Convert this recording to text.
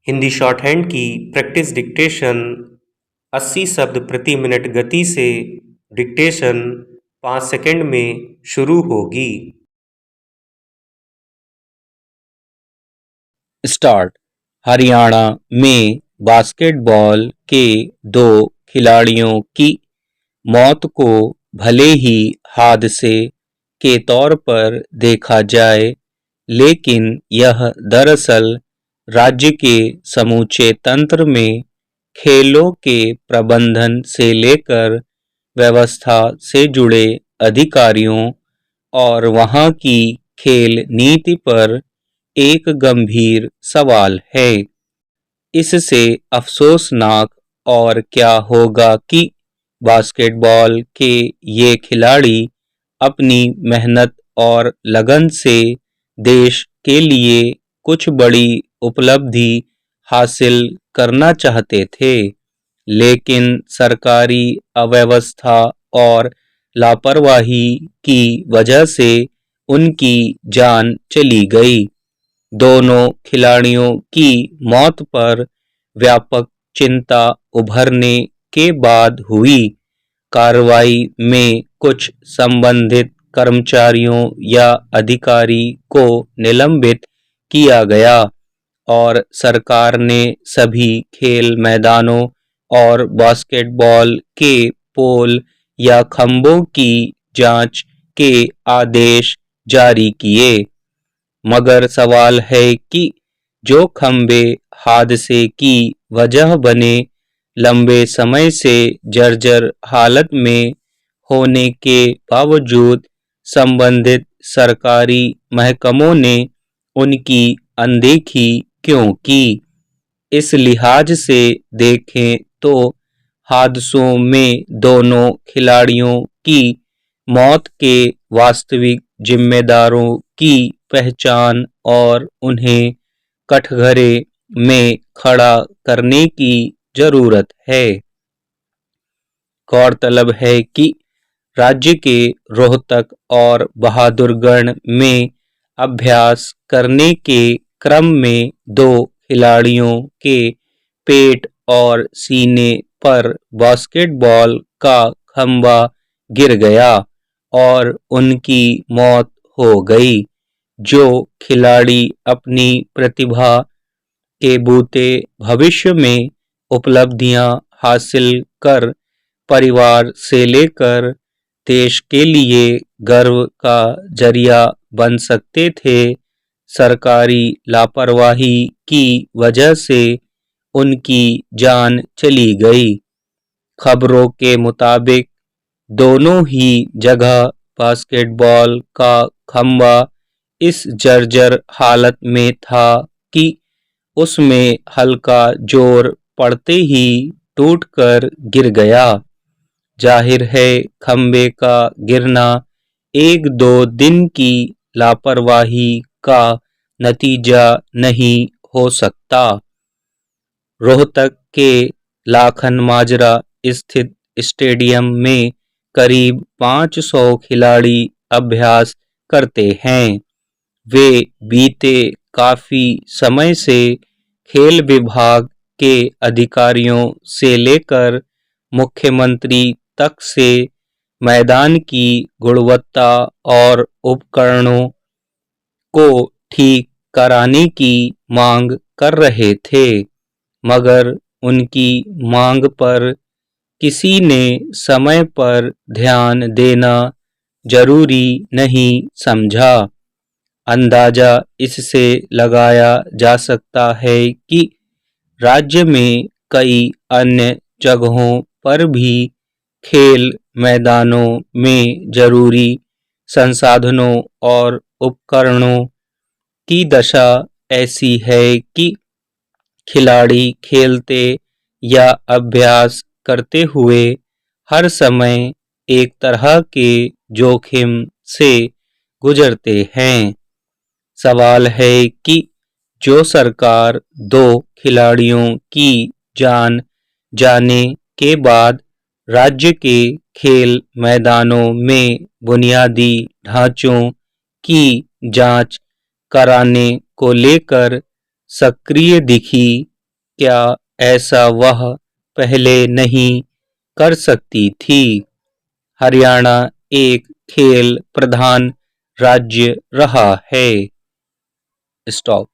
Hindi short hand की practice dictation 80 शब्द प्रति मिनट गति से डिक्टेशन 5 सेकंड में शुरू होगी। स्टार्ट। हरियाणा में बास्केटबॉल के 2 खिलाड़ियों की मौत को भले ही हादसे के तौर पर देखा जाए, लेकिन यह दरअसल राज्य के समूचे तंत्र में खेलों के प्रबंधन से लेकर व्यवस्था से जुड़े अधिकारियों और वहां की खेल नीति पर एक गंभीर सवाल है। इससे अफसोसनाक और क्या होगा कि बास्केटबॉल के ये खिलाड़ी अपनी मेहनत और लगन से देश के लिए कुछ बड़ी उपलब्धि हासिल करना चाहते थे, लेकिन सरकारी अव्यवस्था और लापरवाही की वजह से उनकी जान चली गई। दोनों खिलाड़ियों की मौत पर व्यापक चिंता उभरने के बाद हुई कार्रवाई में कुछ संबंधित कर्मचारियों या अधिकारी को निलंबित किया गया और सरकार ने सभी खेल मैदानों और बास्केटबॉल के पोल या खंभों की जांच के आदेश जारी किए। मगर सवाल है कि जो खंभे हादसे की वजह बने, लंबे समय से जर्जर हालत में होने के बावजूद संबंधित सरकारी महकमों ने उनकी अनदेखी क्यों की। इस लिहाज से देखें तो हादसों में दोनों खिलाड़ियों की मौत के वास्तविक जिम्मेदारों की पहचान और उन्हें कठघरे में खड़ा करने की जरूरत है। गौरतलब है कि राज्य के रोहतक और बहादुरगढ़ में अभ्यास करने के क्रम में 2 खिलाड़ियों के पेट और सीने पर बास्केटबॉल का खंभा गिर गया और उनकी मौत हो गई। जो खिलाड़ी अपनी प्रतिभा के बूते भविष्य में उपलब्धियां हासिल कर परिवार से लेकर देश के लिए गर्व का जरिया बन सकते थे, सरकारी लापरवाही की वजह से उनकी जान चली गई। खबरों के मुताबिक दोनों ही जगह बास्केटबॉल का खंभा इस जर्जर हालत में था कि उसमें हल्का जोर पड़ते ही टूटकर गिर गया। जाहिर है खंभे का गिरना 1-2 दिन की लापरवाही का नतीजा नहीं हो सकता। रोहतक के लाखन माजरा स्थित स्टेडियम में करीब 500 खिलाड़ी अभ्यास करते हैं। वे बीते काफी समय से खेल विभाग के अधिकारियों से लेकर मुख्यमंत्री तक से मैदान की गुणवत्ता और उपकरणों को ठीक कराने की मांग कर रहे थे, मगर उनकी मांग पर किसी ने समय पर ध्यान देना जरूरी नहीं समझा। अंदाजा इससे लगाया जा सकता है कि राज्य में कई अन्य जगहों पर भी खेल मैदानों में जरूरी संसाधनों और उपकरणों की दशा ऐसी है कि खिलाड़ी खेलते या अभ्यास करते हुए हर समय एक तरह के जोखिम से गुजरते हैं। सवाल है कि जो सरकार 2 खिलाड़ियों की जान जाने के बाद राज्य के खेल मैदानों में बुनियादी ढांचों की जांच कराने को लेकर सक्रिय दिखी, क्या ऐसा वह पहले नहीं कर सकती थी? हरियाणा एक खेल प्रधान राज्य रहा है। स्टॉप।